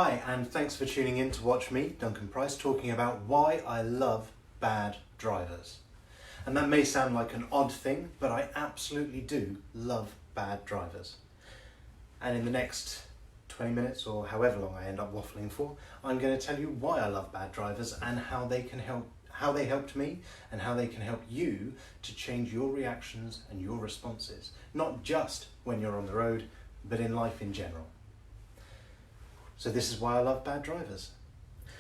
Hi, and thanks for tuning in to watch me, Duncan Price, talking about why I love bad drivers. And that may sound like an odd thing, but I absolutely do love bad drivers. And in the next 20 minutes or however long I end up waffling for, I'm going to tell you why I love bad drivers and how they helped me and how they can help you to change your reactions and your responses, not just when you're on the road, but in life in general. So this is why I love bad drivers.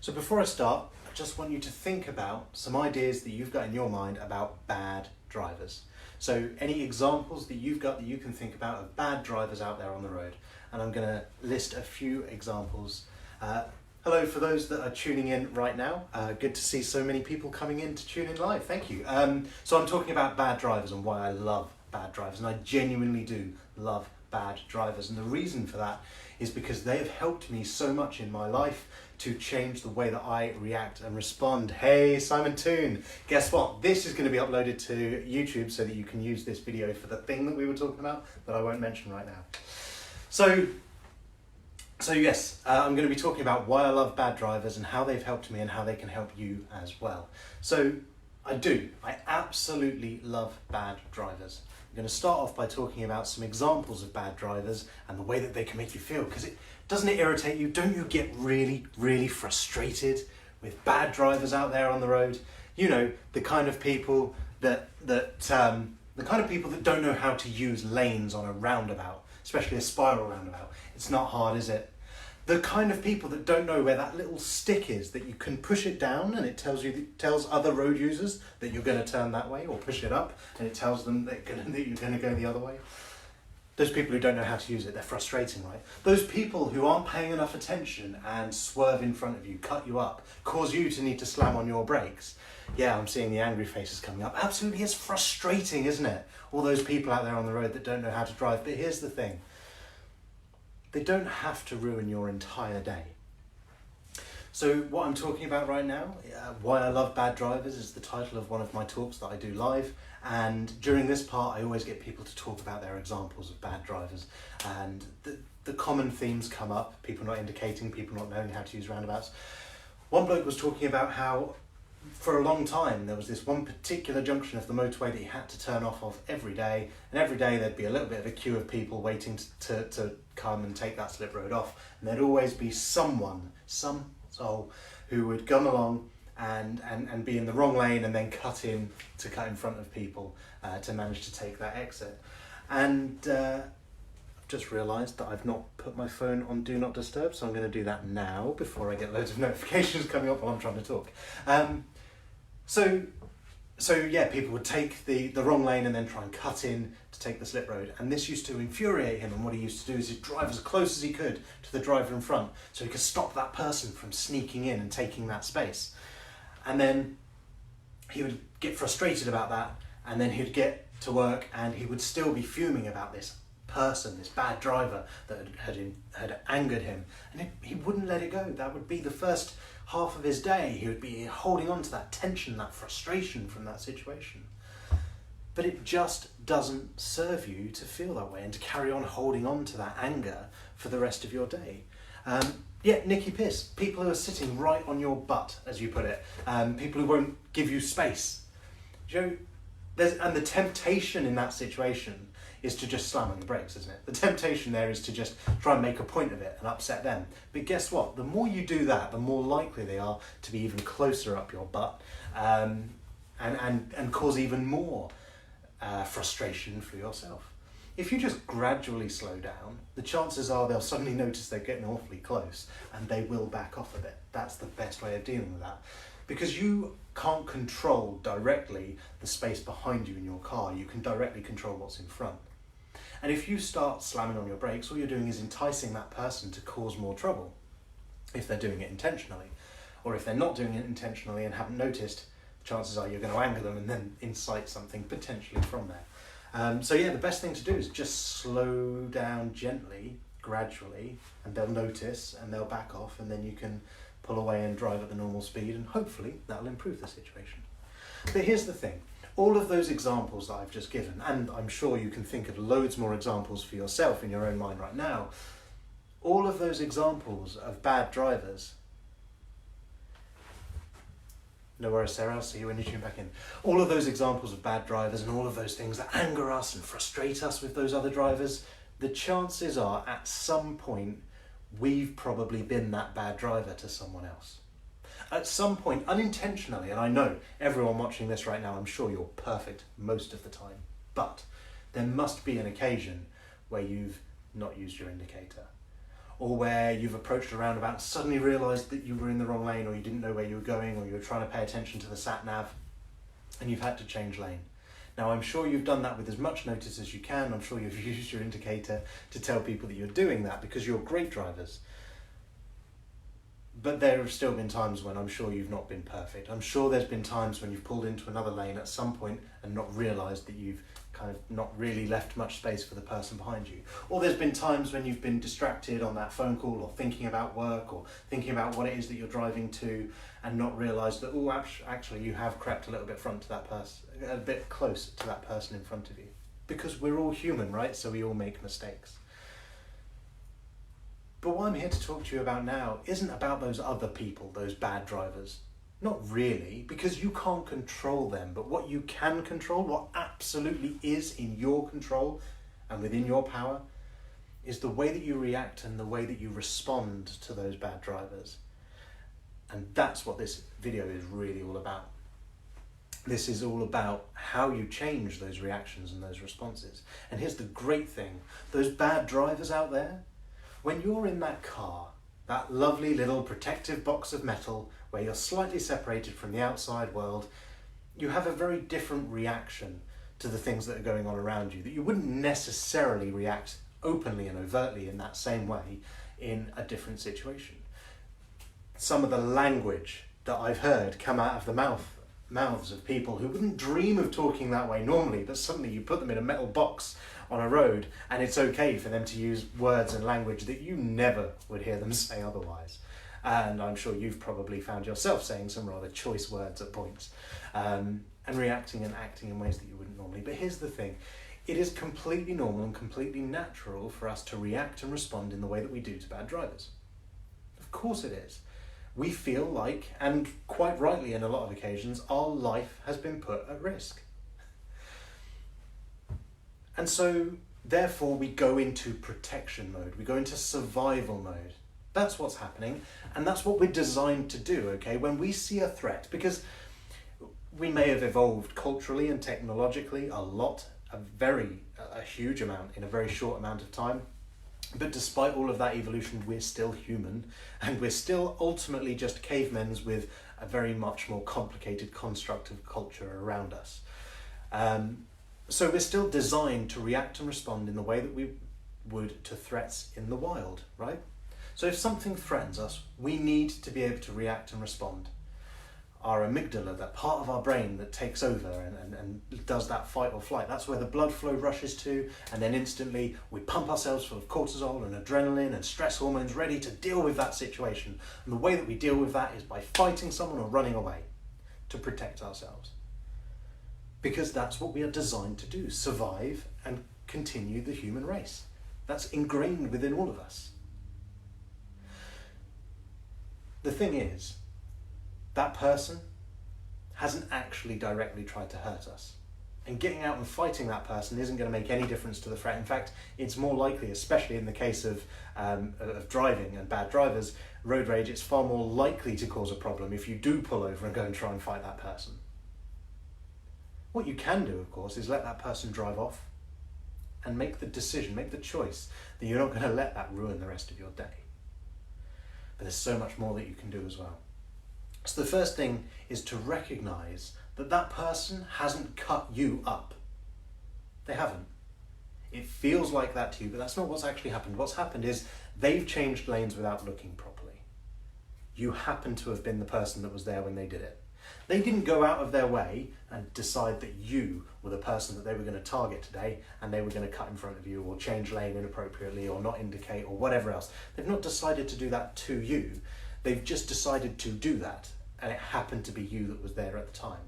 So before I start, I just want you to think about some ideas that you've got in your mind about bad drivers. So any examples that you've got that you can think about of bad drivers out there on the road. And I'm going to list a few examples. Hello for those that are tuning in right now. Good to see so many people coming in to tune in live. Thank you. So I'm talking about bad drivers and why I love bad drivers. And I genuinely do love bad drivers. And the reason for that is because they have helped me so much in my life to change the way that I react and respond. Hey, Simon Toon, guess what? This is going to be uploaded to YouTube so that you can use this video for the thing that we were talking about that I won't mention right now. So yes, I'm going to be talking about why I love bad drivers and how they've helped me and how they can help you as well. So I absolutely love bad drivers. I'm going to start off by talking about some examples of bad drivers and the way that they can make you feel, because doesn't it irritate you? Don't you get really, really frustrated with bad drivers out there on the road? You know, the kind of people that don't know how to use lanes on a roundabout, especially a spiral roundabout. It's not hard, is it? The kind of people that don't know where that little stick is that you can push it down and it tells other road users that you're going to turn that way, or push it up and it tells them that you're going to go the other way. Those people who don't know how to use it, they're frustrating, right? Those people who aren't paying enough attention and swerve in front of you, cut you up, cause you to need to slam on your brakes. Yeah, I'm seeing the angry faces coming up. Absolutely, it's frustrating, isn't it? All those people out there on the road that don't know how to drive. But here's the thing. They don't have to ruin your entire day. So what I'm talking about right now, why I love bad drivers, is the title of one of my talks that I do live. And during this part, I always get people to talk about their examples of bad drivers. And the common themes come up: people not indicating, people not knowing how to use roundabouts. One bloke was talking about how for a long time there was this one particular junction of the motorway that he had to turn off of every day, and every day there'd be a little bit of a queue of people waiting to come and take that slip road off, and there'd always be some soul who would come along and be in the wrong lane and then cut in front of people to manage to take that exit. And I've just realised that I've not put my phone on Do Not Disturb, so I'm going to do that now before I get loads of notifications coming up while I'm trying to talk. So yeah, people would take the wrong lane and then try and cut in to take the slip road. And this used to infuriate him, and what he used to do is he'd drive as close as he could to the driver in front so he could stop that person from sneaking in and taking that space. And then he would get frustrated about that, and then he'd get to work and he would still be fuming about this person, this bad driver that had angered him, and he wouldn't let it go. That would be the first half of his day. He would be holding on to that tension, that frustration from that situation. But it just doesn't serve you to feel that way and to carry on holding on to that anger for the rest of your day. Nicky piss, people who are sitting right on your butt, as you put it, people who won't give you space. And the temptation in that situation is to just slam on the brakes, isn't it? The temptation there is to just try and make a point of it and upset them. But guess what? The more you do that, the more likely they are to be even closer up your butt and cause even more frustration for yourself. If you just gradually slow down, the chances are they'll suddenly notice they're getting awfully close and they will back off a bit. That's the best way of dealing with that. Because you can't control directly the space behind you in your car. You can directly control what's in front. And if you start slamming on your brakes, all you're doing is enticing that person to cause more trouble, if they're doing it intentionally. Or if they're not doing it intentionally and haven't noticed, chances are you're going to anger them and then incite something potentially from there. The best thing to do is just slow down gently, gradually, and they'll notice and they'll back off, and then you can pull away and drive at the normal speed, and hopefully that'll improve the situation. But here's the thing. All of those examples that I've just given, and I'm sure you can think of loads more examples for yourself in your own mind right now, All of those examples of bad drivers. No worries, Sarah, I'll see you when you tune back in. All of those examples of bad drivers and all of those things that anger us and frustrate us with those other drivers, the chances are at some point we've probably been that bad driver to someone else. At some point, unintentionally, and I know everyone watching this right now, I'm sure you're perfect most of the time, but there must be an occasion where you've not used your indicator, or where you've approached a roundabout and suddenly realised that you were in the wrong lane, or you didn't know where you were going, or you were trying to pay attention to the sat-nav, and you've had to change lane. Now, I'm sure you've done that with as much notice as you can. I'm sure you've used your indicator to tell people that you're doing that because you're great drivers. But there have still been times when I'm sure you've not been perfect. I'm sure there's been times when you've pulled into another lane at some point and not realised that you've kind of not really left much space for the person behind you. Or there's been times when you've been distracted on that phone call or thinking about work or thinking about what it is that you're driving to and not realised that, oh, actually you have crept a little bit front to that person, a bit close to that person in front of you. Because we're all human, right? So we all make mistakes. But what I'm here to talk to you about now isn't about those other people, those bad drivers. Not really, because you can't control them. But what you can control, what absolutely is in your control and within your power, is the way that you react and the way that you respond to those bad drivers. And that's what this video is really all about. This is all about how you change those reactions and those responses. And here's the great thing, those bad drivers out there, when you're in that car, that lovely little protective box of metal where you're slightly separated from the outside world, you have a very different reaction to the things that are going on around you that you wouldn't necessarily react openly and overtly in that same way in a different situation. Some of the language that I've heard come out of the mouths of people who wouldn't dream of talking that way normally, but suddenly you put them in a metal box on a road and it's okay for them to use words and language that you never would hear them say otherwise. And I'm sure you've probably found yourself saying some rather choice words at points, and reacting and acting in ways that you wouldn't normally. But here's the thing, it is completely normal and completely natural for us to react and respond in the way that we do to bad drivers. Of course it is. We feel like, and quite rightly in a lot of occasions, our life has been put at risk. And so, therefore, we go into protection mode, we go into survival mode. That's what's happening, and that's what we're designed to do, okay? When we see a threat, because we may have evolved culturally and technologically a lot, a huge amount in a very short amount of time, but despite all of that evolution, we're still human, and we're still ultimately just cavemen with a very much more complicated construct of culture around us. So we're still designed to react and respond in the way that we would to threats in the wild, right? So if something threatens us, we need to be able to react and respond. Our amygdala, that part of our brain that takes over and does that fight or flight, that's where the blood flow rushes to, and then instantly we pump ourselves full of cortisol and adrenaline and stress hormones ready to deal with that situation. And the way that we deal with that is by fighting someone or running away to protect ourselves. Because that's what we are designed to do, survive and continue the human race. That's ingrained within all of us. The thing is, that person hasn't actually directly tried to hurt us. And getting out and fighting that person isn't going to make any difference to the threat. In fact, it's more likely, especially in the case of driving and bad drivers, road rage, it's far more likely to cause a problem if you do pull over and go and try and fight that person. What you can do, of course, is let that person drive off and make the decision, make the choice that you're not going to let that ruin the rest of your day. But there's so much more that you can do as well. So the first thing is to recognize that that person hasn't cut you up. They haven't. It feels like that to you, but that's not what's actually happened. What's happened is they've changed lanes without looking properly. You happen to have been the person that was there when they did it. They didn't go out of their way and decide that you were the person that they were going to target today and they were going to cut in front of you or change lane inappropriately or not indicate or whatever else. They've not decided to do that to you. They've just decided to do that, and it happened to be you that was there at the time.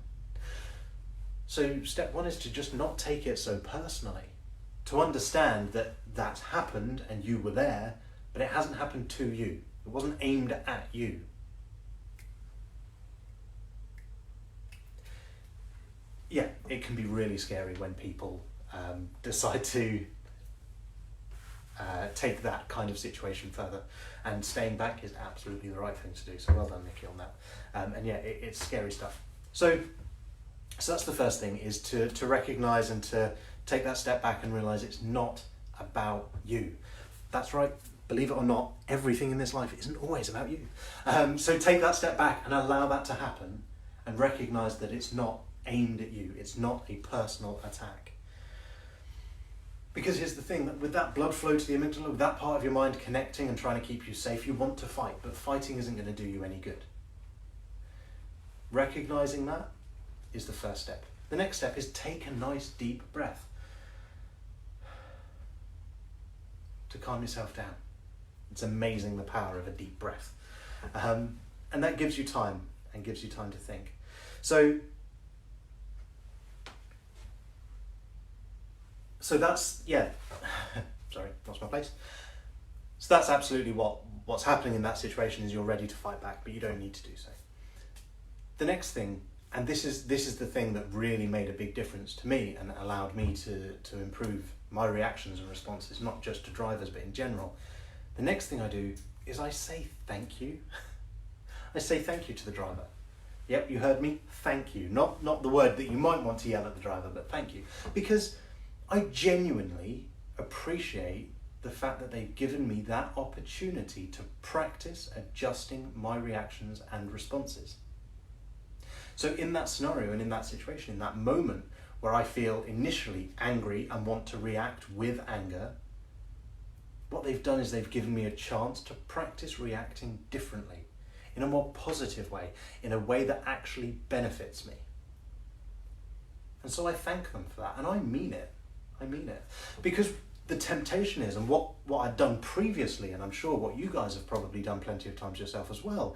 So step one is to just not take it so personally, to understand that that's happened and you were there, but it hasn't happened to you. It wasn't aimed at you. Yeah, it can be really scary when people decide to take that kind of situation further, and staying back is absolutely the right thing to do. So well done, Nikki, on that. And yeah, it's scary stuff. So that's the first thing, is to recognise and to take that step back and realise it's not about you. That's right, believe it or not, everything in this life isn't always about you. So take that step back and allow that to happen, and recognise that it's not aimed at you, it's not a personal attack. Because here's the thing, that with that blood flow to the amygdala, with that part of your mind connecting and trying to keep you safe, you want to fight, but fighting isn't going to do you any good. Recognising that is the first step. The next step is take a nice deep breath to calm yourself down. It's amazing, the power of a deep breath. And that gives you time, and gives you time to think. So that's, yeah, sorry, lost my place. So that's absolutely what's happening in that situation, is you're ready to fight back, but you don't need to do so. The next thing, and this is the thing that really made a big difference to me and allowed me to improve my reactions and responses, not just to drivers, but in general. The next thing I do is I say thank you. I say thank you to the driver. Yep, you heard me, thank you. Not the word that you might want to yell at the driver, but thank you. Because I genuinely appreciate the fact that they've given me that opportunity to practice adjusting my reactions and responses. So in that scenario and in that situation, in that moment where I feel initially angry and want to react with anger, what they've done is they've given me a chance to practice reacting differently, in a more positive way, in a way that actually benefits me. And so I thank them for that, and I mean it. I mean it. Because the temptation is, and what I'd done previously, and I'm sure what you guys have probably done plenty of times yourself as well,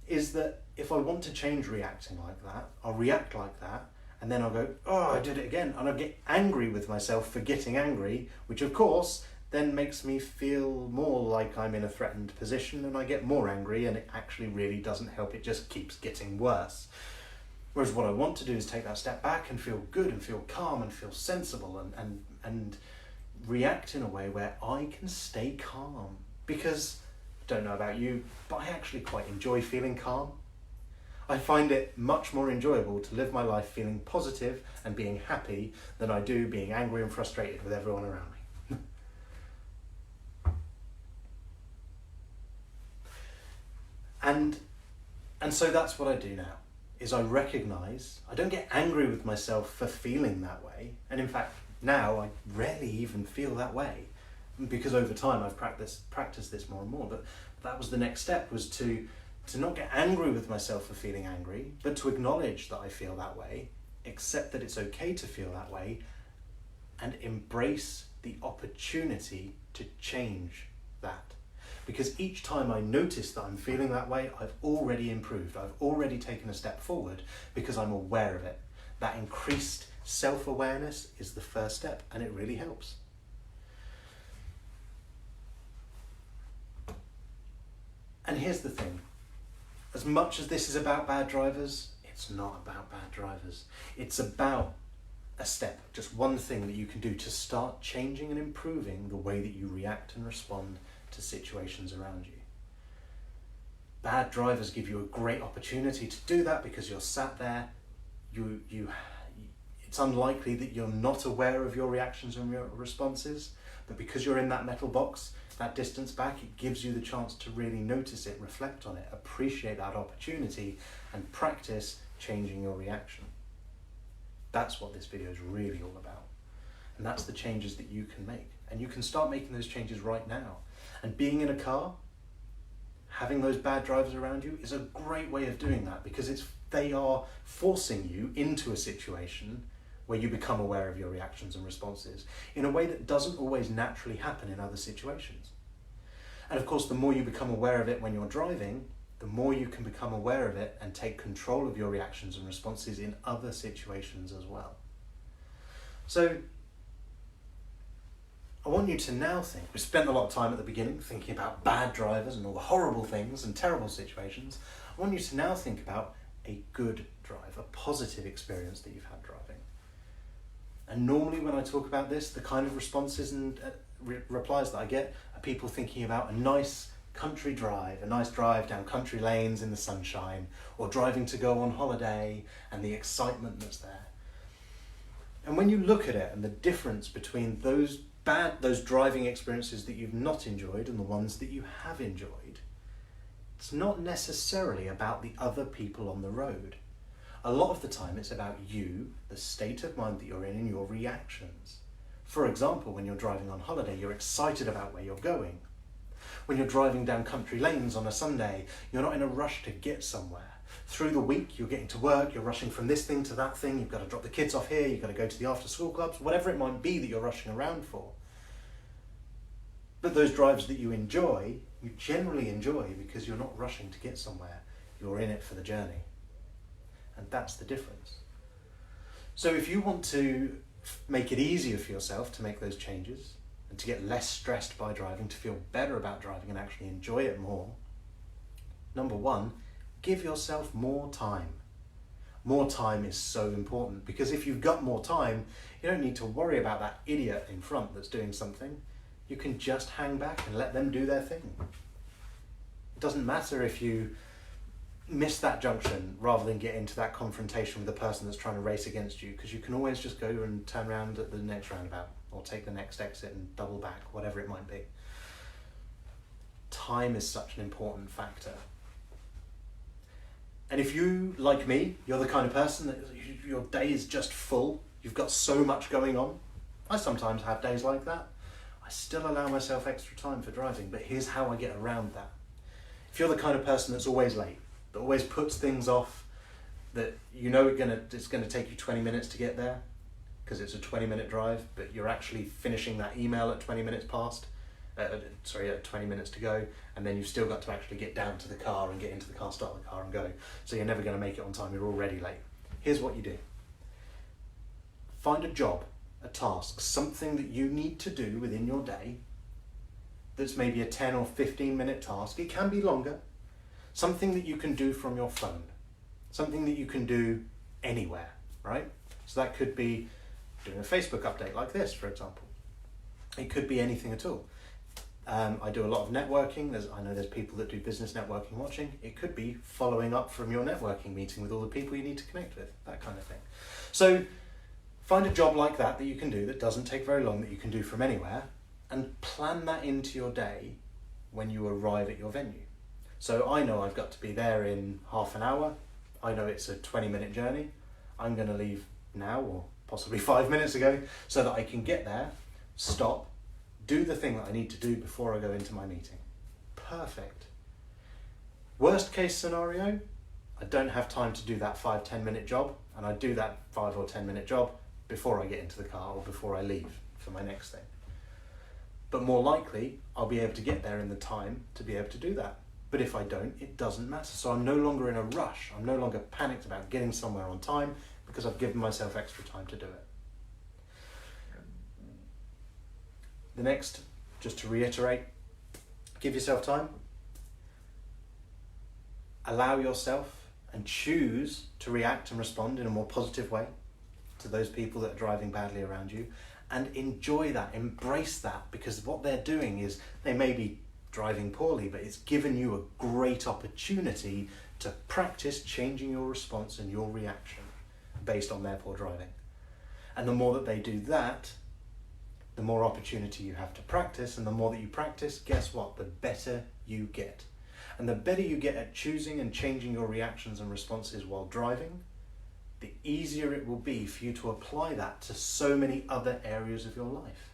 is that if I want to change reacting like that, I'll react like that, and then I'll go, oh, I did it again, and I'll get angry with myself for getting angry, which of course then makes me feel more like I'm in a threatened position, and I get more angry, and it actually really doesn't help, it just keeps getting worse. Whereas what I want to do is take that step back and feel good and feel calm and feel sensible and react in a way where I can stay calm. Because, I don't know about you, but I actually quite enjoy feeling calm. I find it much more enjoyable to live my life feeling positive and being happy than I do being angry and frustrated with everyone around me. And so that's what I do now, is I recognise, I don't get angry with myself for feeling that way. And in fact, now I rarely even feel that way, because over time I've practiced this more and more. But that was the next step, was to not get angry with myself for feeling angry, but to acknowledge that I feel that way, accept that it's okay to feel that way, and embrace the opportunity to change that. Because each time I notice that I'm feeling that way, I've already improved. I've already taken a step forward because I'm aware of it. That increased self-awareness is the first step, and it really helps. And here's the thing. As much as this is about bad drivers, it's not about bad drivers. It's about a step, just one thing that you can do to start changing and improving the way that you react and respond to situations around you. Bad drivers give you a great opportunity to do that because you're sat there, it's unlikely that you're not aware of your reactions and your responses, but because you're in that metal box, that distance back, it gives you the chance to really notice it, reflect on it, appreciate that opportunity, and practice changing your reaction. That's what this video is really all about. And that's the changes that you can make. And you can start making those changes right now. And being in a car, having those bad drivers around you is a great way of doing that, because they are forcing you into a situation where you become aware of your reactions and responses in a way that doesn't always naturally happen in other situations. And of course, the more you become aware of it when you're driving, the more you can become aware of it and take control of your reactions and responses in other situations as well. So I want you to now think, we spent a lot of time at the beginning thinking about bad drivers and all the horrible things and terrible situations. I want you to now think about a good drive, a positive experience that you've had driving. And normally when I talk about this, the kind of responses and replies that I get are people thinking about a nice country drive, a nice drive down country lanes in the sunshine, or driving to go on holiday and the excitement that's there. And when you look at it and the difference between those driving experiences that you've not enjoyed and the ones that you have enjoyed, it's not necessarily about the other people on the road. A lot of the time it's about you, the state of mind that you're in, and your reactions. For example, when you're driving on holiday, you're excited about where you're going. When you're driving down country lanes on a Sunday, you're not in a rush to get somewhere. Through the week, you're getting to work, you're rushing from this thing to that thing, you've got to drop the kids off here, you've got to go to the after-school clubs, whatever it might be that you're rushing around for. But those drives that you enjoy, you generally enjoy because you're not rushing to get somewhere. You're in it for the journey. And that's the difference. So if you want to make it easier for yourself to make those changes and to get less stressed by driving, to feel better about driving and actually enjoy it more, number one, give yourself more time. More time is so important because if you've got more time, you don't need to worry about that idiot in front that's doing something. You can just hang back and let them do their thing. It doesn't matter if you miss that junction rather than get into that confrontation with the person that's trying to race against you, because you can always just go and turn around at the next roundabout or take the next exit and double back, whatever it might be. Time is such an important factor. And if you, like me, you're the kind of person that your day is just full, you've got so much going on. I sometimes have days like that. I still allow myself extra time for driving, but here's how I get around that. If you're the kind of person that's always late, that always puts things off, that you know it's going to take you 20 minutes to get there, because it's a 20-minute drive, but you're actually finishing that email at 20 minutes past, at 20 minutes to go, and then you've still got to actually get down to the car and get into the car, start the car and go. So you're never going to make it on time, you're already late. Here's what you do. Find a job, a task, something that you need to do within your day that's maybe a 10 or 15 minute task. It can be longer. Something that you can do from your phone. Something that you can do anywhere, right? So that could be doing a Facebook update like this, for example. It could be anything at all. I do a lot of networking. I know there's people that do business networking watching. It could be following up from your networking meeting with all the people you need to connect with, that kind of thing. So find a job like that you can do that doesn't take very long, that you can do from anywhere, and plan that into your day when you arrive at your venue. So I know I've got to be there in half an hour. I know it's a 20-minute journey. I'm going to leave now or possibly 5 minutes ago so that I can get there, stop, do the thing that I need to do before I go into my meeting. Perfect. Worst case scenario, I don't have time to do that 5-10 minute job, and I do that 5 or 10 minute job before I get into the car or before I leave for my next thing. But more likely, I'll be able to get there in the time to be able to do that. But if I don't, it doesn't matter. So I'm no longer in a rush. I'm no longer panicked about getting somewhere on time because I've given myself extra time to do it. The next, just to reiterate, give yourself time. Allow yourself and choose to react and respond in a more positive way to those people that are driving badly around you, and enjoy that, embrace that, because what they're doing is they may be driving poorly, but it's given you a great opportunity to practice changing your response and your reaction based on their poor driving. And the more that they do that, the more opportunity you have to practice, and the more that you practice, guess what? The better you get. And the better you get at choosing and changing your reactions and responses while driving, the easier it will be for you to apply that to so many other areas of your life.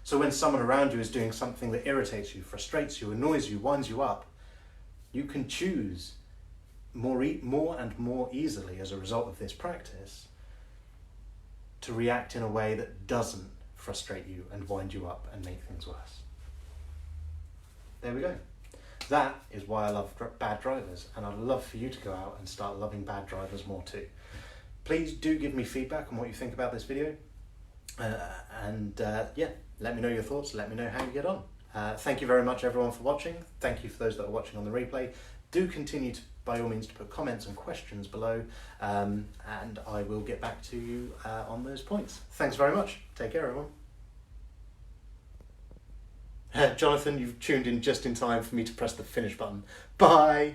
So when someone around you is doing something that irritates you, frustrates you, annoys you, winds you up, you can choose more and more easily as a result of this practice to react in a way that doesn't frustrate you and wind you up and make things worse. There we go. That is why I love bad drivers, and I'd love for you to go out and start loving bad drivers more too. Please do give me feedback on what you think about this video. Yeah, let me know your thoughts, let me know how you get on. Thank you very much everyone for watching. Thank you for those that are watching on the replay. Do continue to, by all means, to put comments and questions below, and I will get back to you on those points. Thanks very much. Take care everyone. Jonathan, you've tuned in just in time for me to press the finish button. Bye!